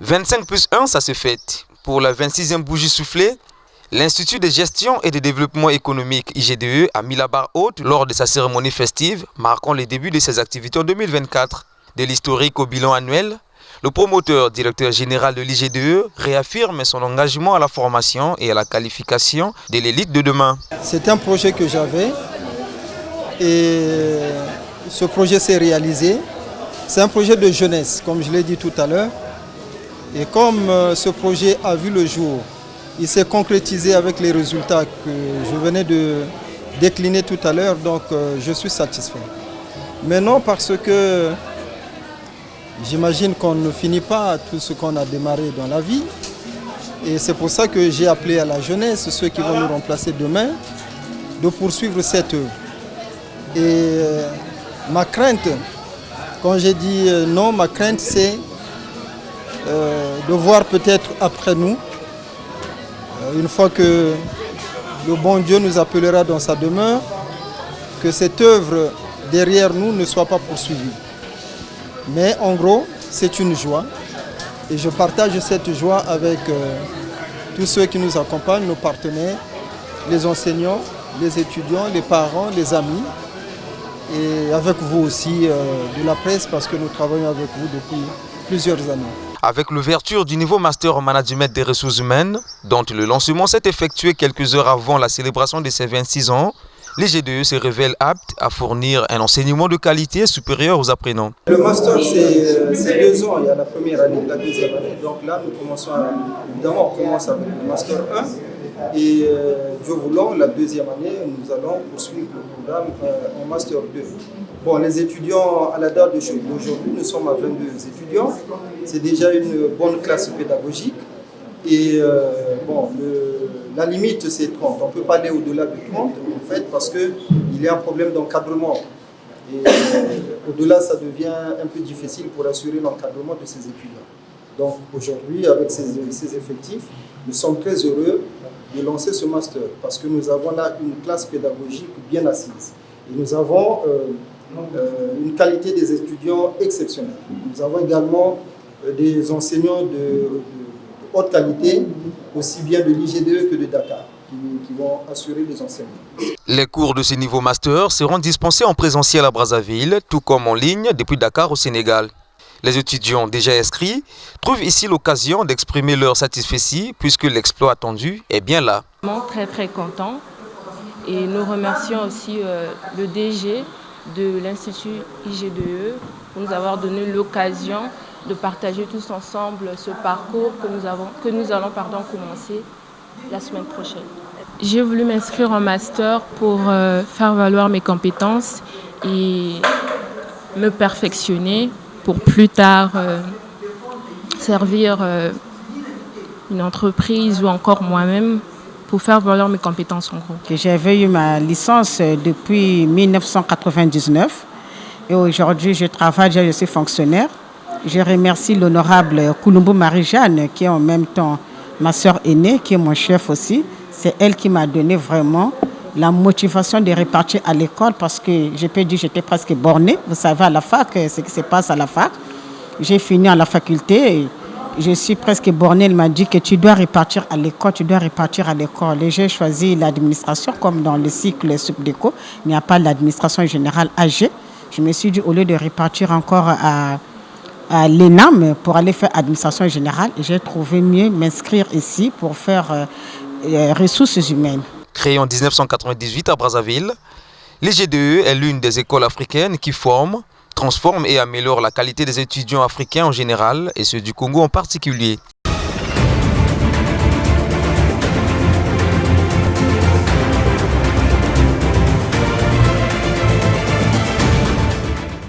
25 plus 1, ça se fête. Pour la 26e bougie soufflée, l'Institut de gestion et de développement économique IGDE a mis la barre haute lors de sa cérémonie festive, marquant le début de ses activités en 2024. De l'historique au bilan annuel, le promoteur directeur général de l'IGDE réaffirme son engagement à la formation et à la qualification de l'élite de demain. C'est un projet que j'avais et ce projet s'est réalisé. C'est un projet de jeunesse, comme je l'ai dit tout à l'heure. Et comme ce projet a vu le jour, il s'est concrétisé avec les résultats que je venais de décliner tout à l'heure, donc je suis satisfait. Mais non, parce que j'imagine qu'on ne finit pas tout ce qu'on a démarré dans la vie. Et c'est pour ça que j'ai appelé à la jeunesse, ceux qui vont nous remplacer demain, de poursuivre cette œuvre. Et ma crainte, quand j'ai dit non, ma crainte c'est de voir peut-être après nous, une fois que le bon Dieu nous appellera dans sa demeure, que cette œuvre derrière nous ne soit pas poursuivie. Mais en gros, c'est une joie et je partage cette joie avec tous ceux qui nous accompagnent, nos partenaires, les enseignants, les étudiants, les parents, les amis et avec vous aussi de la presse parce que nous travaillons avec vous depuis plusieurs années. Avec l'ouverture du nouveau master en management des ressources humaines, dont le lancement s'est effectué quelques heures avant la célébration de ses 26 ans, l'IGDE se révèle apte à fournir un enseignement de qualité supérieur aux apprenants. Le master, c'est 2 ans. Il y a la première année et la deuxième année. Donc là, nous commençons, évidemment, on commence avec le master 1. Et Dieu voulant, la deuxième année, nous allons poursuivre le programme en master 2. Bon, les étudiants, à la date d'aujourd'hui, nous sommes à 22 étudiants. C'est déjà une bonne classe pédagogique. Et bon, la limite, c'est 30. On ne peut pas aller au-delà de 30, en fait, parce qu'il y a un problème d'encadrement. Et au-delà, ça devient un peu difficile pour assurer l'encadrement de ces étudiants. Donc aujourd'hui, avec ces effectifs, nous sommes très heureux de lancer ce master, parce que nous avons là une classe pédagogique bien assise. Et nous avons une qualité des étudiants exceptionnelle. Nous avons également des enseignants de haute qualité, aussi bien de l'IGDE que de Dakar, qui vont assurer les enseignements. Les cours de ce niveau master seront dispensés en présentiel à Brazzaville, tout comme en ligne depuis Dakar au Sénégal. Les étudiants déjà inscrits trouvent ici l'occasion d'exprimer leur satisfaction puisque l'exploit attendu est bien là. Très content et nous remercions aussi le DG de l'Institut IGDE pour nous avoir donné l'occasion de partager tous ensemble ce parcours que nous allons commencer la semaine prochaine. J'ai voulu m'inscrire en master pour faire valoir mes compétences et me perfectionner pour plus tard servir une entreprise ou encore moi-même pour faire valoir mes compétences en gros. J'avais eu ma licence depuis 1999 et aujourd'hui je travaille, je suis fonctionnaire. Je remercie l'honorable Koulumbu Marie-Jeanne qui est en même temps ma sœur aînée, qui est mon chef aussi. C'est elle qui m'a donné vraiment la motivation de repartir à l'école parce que je peux dire que j'étais presque bornée. Vous savez, à la fac, ce qui se passe à la fac. J'ai fini à la faculté et je suis presque bornée. Elle m'a dit que tu dois repartir à l'école, tu dois repartir à l'école. Et j'ai choisi l'administration comme dans le cycle Subdeco. Il n'y a pas l'administration générale AG. Je me suis dit au lieu de repartir encore à l'ENAM pour aller faire administration générale, et j'ai trouvé mieux m'inscrire ici pour faire ressources humaines. Créée en 1998 à Brazzaville, l'IGDE est l'une des écoles africaines qui forme, transforme et améliore la qualité des étudiants africains en général et ceux du Congo en particulier.